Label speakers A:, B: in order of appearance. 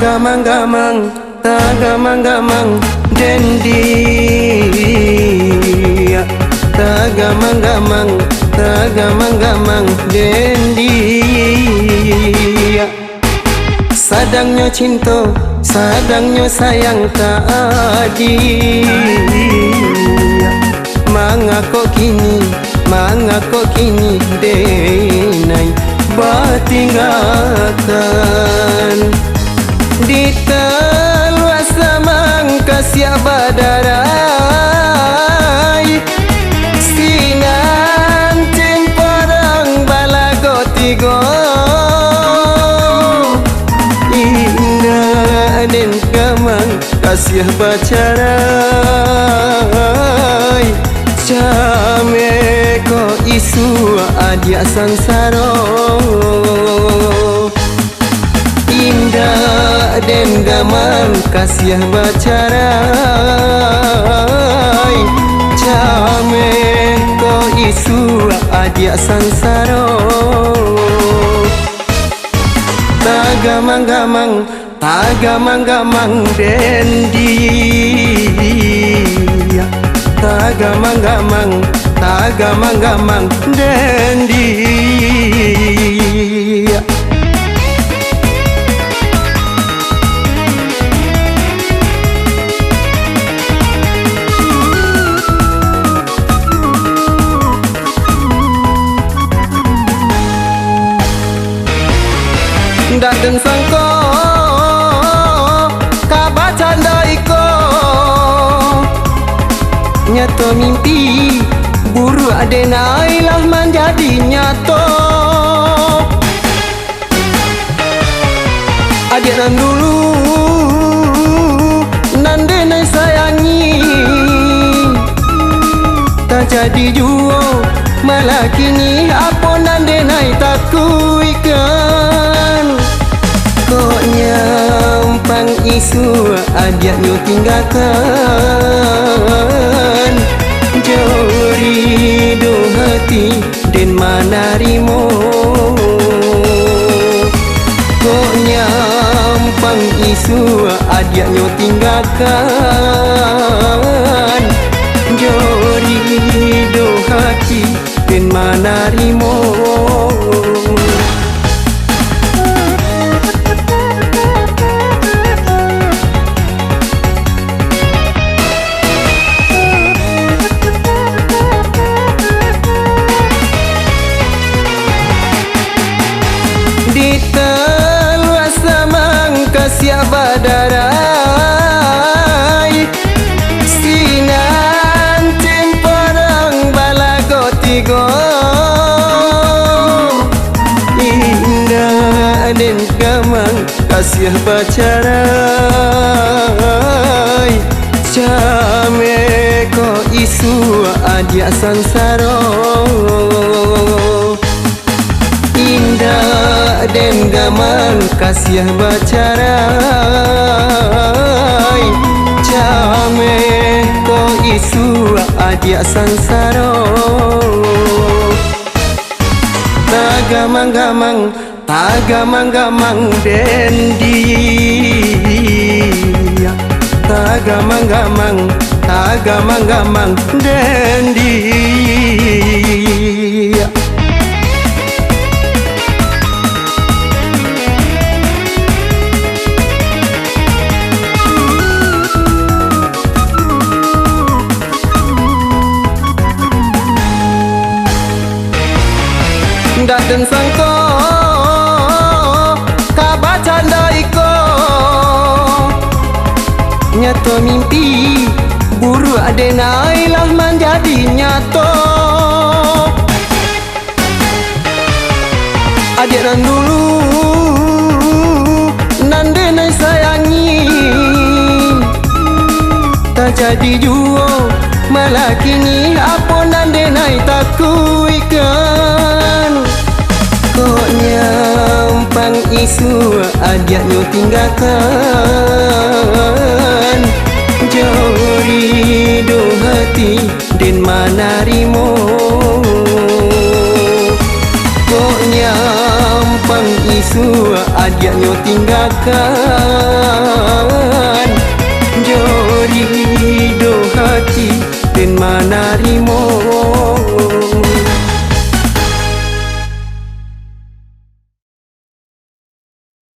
A: Gamang-gamang, tagamang-gamang dendi. Tagamang-gamang, tagamang-gamang dendi. Sadangnya cinta, sadangnya sayang tak adi. Mangako kini denai batinggalkan. Di teluas samang kasih badarai sinan cemparang balago tigo. Indah dan gamang kasih bacarai jame ko isu adia sansaro. Indah dan gamang kasih bacarai jame ko isu adia sansaro. Tagamang-gamang, tagamang-gamang dendi. Tagamang-gamang, tagamang-gamang dendi. Dateng sangko kabacan daiko nyato mimpi buru adenai lah menjadi nyato. Adik nan dulu nan denai sayangi tak jadi juo malah kini apa nan denai takuikan. Kok nyampang isu ajak nyo tinggalkan. Jori do hati den manarimo. Kok nyampang isu ajak nyo tinggalkan. Jori do hati den manarimo. Di teluas samang kasih badarai sinan cemparang balago tigo. Indah dan gamang kasih bacarai jame ko isu adia sansaro. Indah dan gamang kasih bacarai jame ko isu adia sansaro. Tagamang-gamang, tagamang-gamang dendi. Tagamang-gamang, tagamang-gamang dendi. Dateng sangko kabacan daiko nyato mimpi buru adenai lah menjadi nyato. Adik nan dulu nan denai sayangi tak jadi juo malah kini apa nande nai taku ikan. Kok nyampang isu adiaknya tinggalkan, jauh rindu hati dan mana rimo. Kok nyampang isu adiaknya tinggalkan,